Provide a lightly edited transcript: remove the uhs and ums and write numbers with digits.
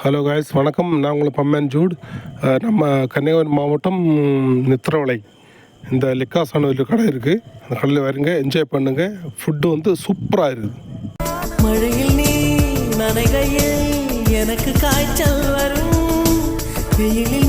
Hello guys, வணக்கம். நான் உங்களை பம்மன் ஜூட். நம்ம கன்னியாகுமரி மாவட்டம் நித்திரவளை இந்த லிக்காசான ஒரு கடை இருக்குது. அந்த கடையில் வருங்க, என்ஜாய் பண்ணுங்கள். ஃபுட்டு வந்து சூப்பராக இருக்குது. மழையில் நீ நனைகையில் எனக்கு காய்ச்சல் வரும், வெயிலில்